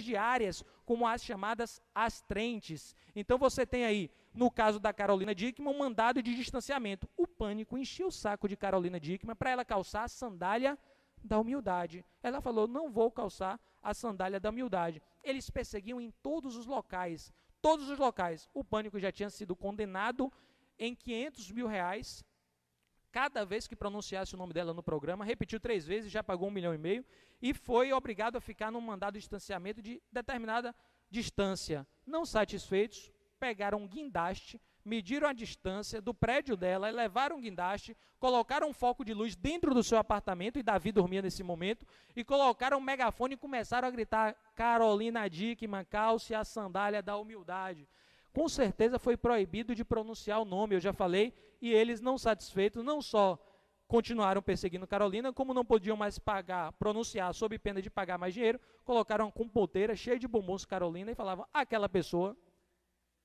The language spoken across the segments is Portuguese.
diárias, como as chamadas astrentes. Então você tem aí, no caso da Carolina Dickmann, um mandado de distanciamento. O Pânico encheu o saco de Carolina Dickmann para ela calçar a sandália da humildade. Ela falou, não vou calçar a sandália da humildade. Eles perseguiam em todos os locais. Todos os locais. O Pânico já tinha sido condenado em R$500 mil. Cada vez que pronunciasse o nome dela no programa, repetiu 3 vezes, já pagou 1,5 milhão e foi obrigado a ficar num mandado de distanciamento de determinada distância. Não satisfeitos, pegaram um guindaste, mediram a distância do prédio dela, levaram um guindaste, colocaram um foco de luz dentro do seu apartamento, e Davi dormia nesse momento, e colocaram um megafone e começaram a gritar, Carolina Dickmann, calce a sandália da humildade. Com certeza foi proibido de pronunciar o nome, eu já falei, e eles, não satisfeitos, não só continuaram perseguindo Carolina, como não podiam mais pronunciar sob pena de pagar mais dinheiro, colocaram uma compoteira cheia de bombons Carolina e falavam, aquela pessoa,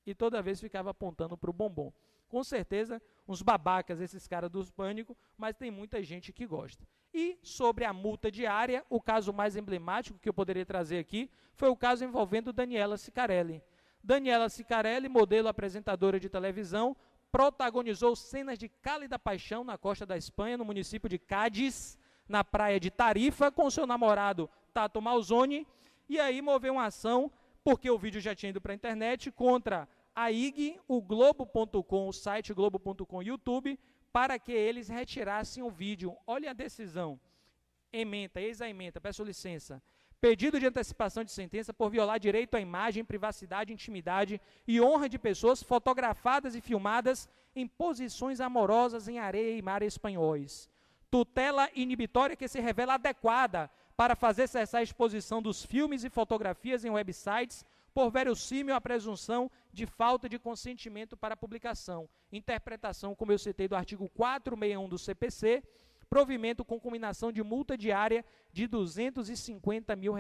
e toda vez ficava apontando para o bombom. Com certeza, uns babacas esses caras dos Pânico, mas tem muita gente que gosta. E sobre a multa diária, o caso mais emblemático que eu poderia trazer aqui, foi o caso envolvendo Daniela Ciccarelli. Daniela Ciccarelli, modelo apresentadora de televisão, protagonizou cenas de cálida paixão na costa da Espanha, no município de Cádiz, na praia de Tarifa, com seu namorado Tato Malzone, e aí moveu uma ação, porque o vídeo já tinha ido para a internet, contra a IG, o Globo.com, o site Globo.com, YouTube, para que eles retirassem o vídeo. Olha a decisão. Ementa, eis a ementa, peço licença. Pedido de antecipação de sentença por violar direito à imagem, privacidade, intimidade e honra de pessoas fotografadas e filmadas em posições amorosas em areia e mar espanhóis. Tutela inibitória que se revela adequada para fazer cessar a exposição dos filmes e fotografias em websites por verossímil a presunção de falta de consentimento para a publicação. Interpretação, como eu citei, do artigo 461 do CPC, provimento com combinação de multa diária de R$250 mil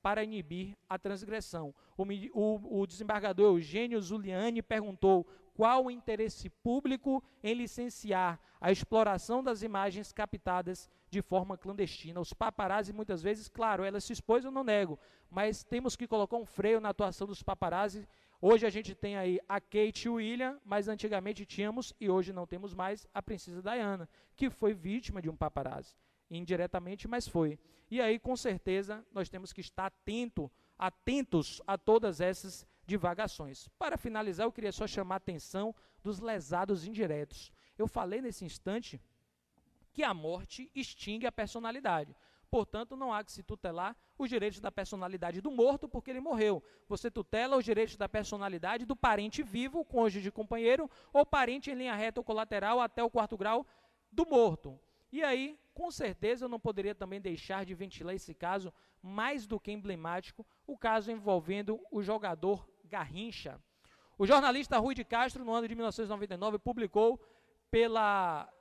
para inibir a transgressão. O desembargador Eugênio Zuliani perguntou qual o interesse público em licenciar a exploração das imagens captadas de forma clandestina. Os paparazzi, muitas vezes, claro, ela se expôs, eu não nego, mas temos que colocar um freio na atuação dos paparazzi. Hoje a gente tem aí a Kate e o William, mas antigamente tínhamos, e hoje não temos mais, a princesa Diana, que foi vítima de um paparazzi. Indiretamente, mas foi. E aí, com certeza, nós temos que estar atentos a todas essas divagações. Para finalizar, eu queria só chamar a atenção dos lesados indiretos. Eu falei nesse instante que a morte extingue a personalidade. Portanto, não há que se tutelar os direitos da personalidade do morto, porque ele morreu. Você tutela os direitos da personalidade do parente vivo, cônjuge, companheiro, ou parente em linha reta ou colateral até o 4º grau do morto. E aí, com certeza, eu não poderia também deixar de ventilar esse caso, mais do que emblemático, o caso envolvendo o jogador Garrincha. O jornalista Rui de Castro, no ano de 1999, publicou pela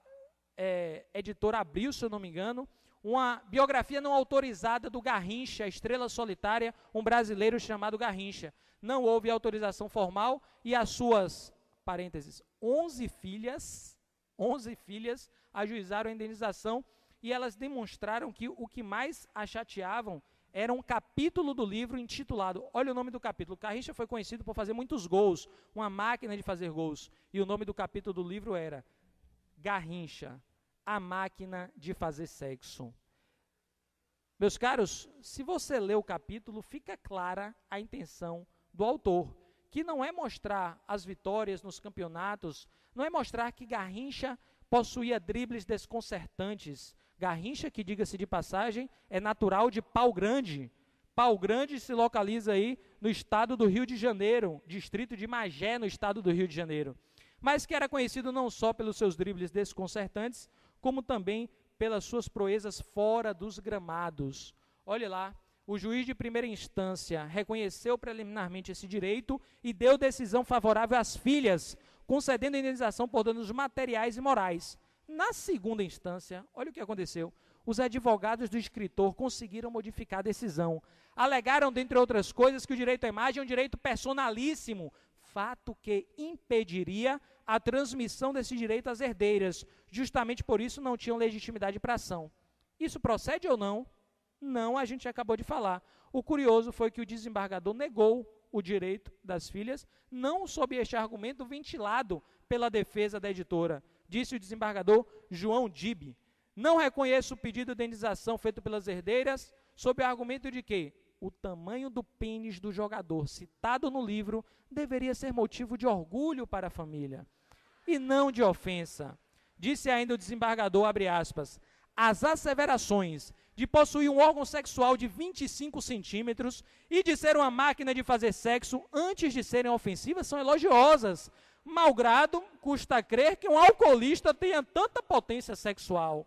editora Abril, se eu não me engano, uma biografia não autorizada do Garrincha, Estrela Solitária, um brasileiro chamado Garrincha. Não houve autorização formal e as suas, parênteses, 11 filhas ajuizaram a indenização, e elas demonstraram que o que mais a chateavam era um capítulo do livro intitulado, olha o nome do capítulo, Garrincha foi conhecido por fazer muitos gols, uma máquina de fazer gols, e o nome do capítulo do livro era Garrincha, a máquina de fazer sexo. Meus caros, se você ler o capítulo, fica clara a intenção do autor, que não é mostrar as vitórias nos campeonatos, não é mostrar que Garrincha possuía dribles desconcertantes. Garrincha, que diga-se de passagem, é natural de Pau Grande. Pau Grande se localiza aí no estado do Rio de Janeiro, distrito de Magé, no estado do Rio de Janeiro. Mas que era conhecido não só pelos seus dribles desconcertantes, como também pelas suas proezas fora dos gramados. Olhe lá, o juiz de primeira instância reconheceu preliminarmente esse direito e deu decisão favorável às filhas, concedendo indenização por danos materiais e morais. Na segunda instância, olha o que aconteceu. Os advogados do escritor conseguiram modificar a decisão. Alegaram, dentre outras coisas, que o direito à imagem é um direito personalíssimo, fato que impediria a transmissão desse direito às herdeiras. Justamente por isso não tinham legitimidade para a ação. Isso procede ou não? Não, a gente acabou de falar. O curioso foi que o desembargador negou o direito das filhas, não sob este argumento ventilado pela defesa da editora. Disse o desembargador João Dibe: não reconheço o pedido de indenização feito pelas herdeiras, sob o argumento de que o tamanho do pênis do jogador citado no livro deveria ser motivo de orgulho para a família, e não de ofensa. Disse ainda o desembargador, abre aspas, as asseverações de possuir um órgão sexual de 25 centímetros e de ser uma máquina de fazer sexo antes de serem ofensivas são elogiosas. Malgrado, custa crer que um alcoolista tenha tanta potência sexual.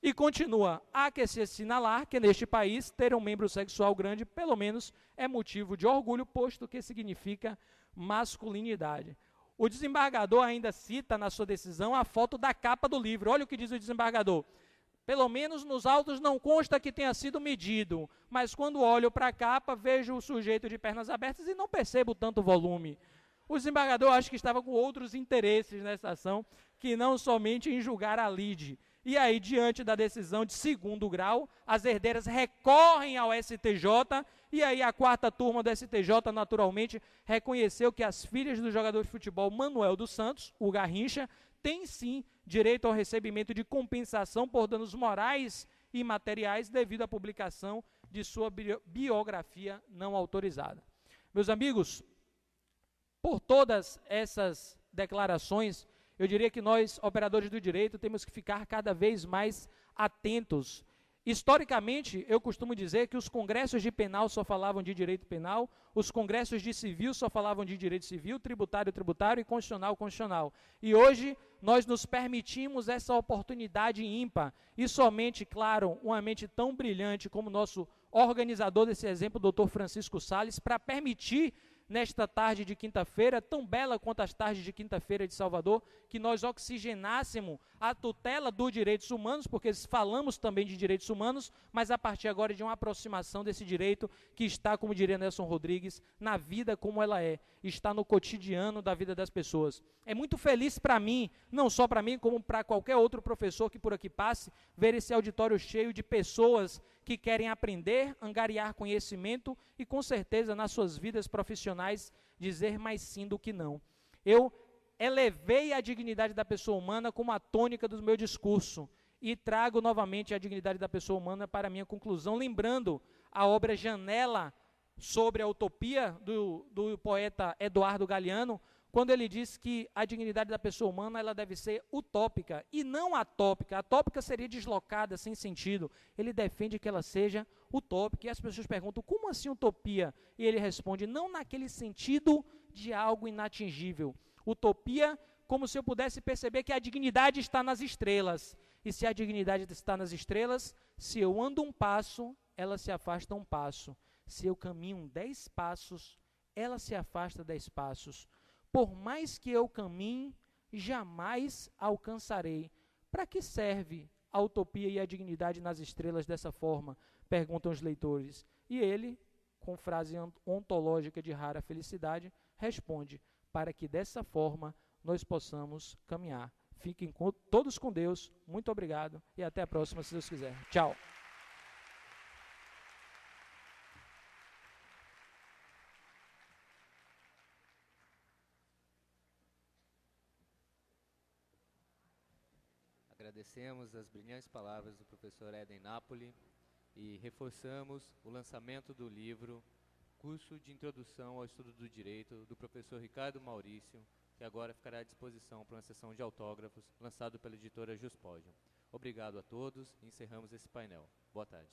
E continua, há que se assinalar que neste país ter um membro sexual grande, pelo menos, é motivo de orgulho, posto que significa masculinidade. O desembargador ainda cita na sua decisão a foto da capa do livro. Olha o que diz o desembargador. Pelo menos nos autos não consta que tenha sido medido, mas quando olho para a capa, vejo o sujeito de pernas abertas e não percebo tanto volume. O desembargador acho que estava com outros interesses nessa ação, que não somente em julgar a lide. E aí, diante da decisão de segundo grau, as herdeiras recorrem ao STJ, e aí a quarta turma do STJ, naturalmente, reconheceu que as filhas do jogador de futebol Manuel dos Santos, o Garrincha, têm sim direito ao recebimento de compensação por danos morais e materiais devido à publicação de sua biografia não autorizada. Meus amigos, por todas essas declarações, eu diria que nós, operadores do direito, temos que ficar cada vez mais atentos. Historicamente, eu costumo dizer que os congressos de penal só falavam de direito penal, os congressos de civil só falavam de direito civil, tributário, tributário e constitucional, constitucional. E hoje, nós nos permitimos essa oportunidade ímpar e somente, claro, uma mente tão brilhante como o nosso organizador desse exemplo, o doutor Francisco Salles, para permitir nesta tarde de quinta-feira, tão bela quanto as tardes de quinta-feira de Salvador, que nós oxigenássemos a tutela dos direitos humanos, porque falamos também de direitos humanos, mas a partir agora de uma aproximação desse direito que está, como diria Nelson Rodrigues, na vida como ela é, está no cotidiano da vida das pessoas. É muito feliz para mim, não só para mim, como para qualquer outro professor que por aqui passe, ver esse auditório cheio de pessoas que querem aprender, angariar conhecimento e, com certeza, nas suas vidas profissionais, dizer mais sim do que não. Eu elevei a dignidade da pessoa humana como a tônica do meu discurso e trago novamente a dignidade da pessoa humana para a minha conclusão, lembrando a obra Janela sobre a utopia do poeta Eduardo Galeano, quando ele diz que a dignidade da pessoa humana ela deve ser utópica e não atópica. Atópica seria deslocada, sem sentido. Ele defende que ela seja utópica. E as pessoas perguntam, como assim utopia? E ele responde, não naquele sentido de algo inatingível. Utopia, como se eu pudesse perceber que a dignidade está nas estrelas. E se a dignidade está nas estrelas, se eu ando um passo, ela se afasta um passo. Se eu caminho 10 passos, ela se afasta 10 passos. Por mais que eu caminhe, jamais alcançarei. Para que serve a utopia e a dignidade nas estrelas dessa forma? Perguntam os leitores. E ele, com frase ontológica de rara felicidade, responde, para que dessa forma nós possamos caminhar. Fiquem todos com Deus, muito obrigado e até a próxima, se Deus quiser. Tchau. Agradecemos as brilhantes palavras do professor Éden Napoli e reforçamos o lançamento do livro Curso de Introdução ao Estudo do Direito, do professor Ricardo Maurício, que agora ficará à disposição para uma sessão de autógrafos, lançado pela editora Juspodium. Obrigado a todos e encerramos esse painel. Boa tarde.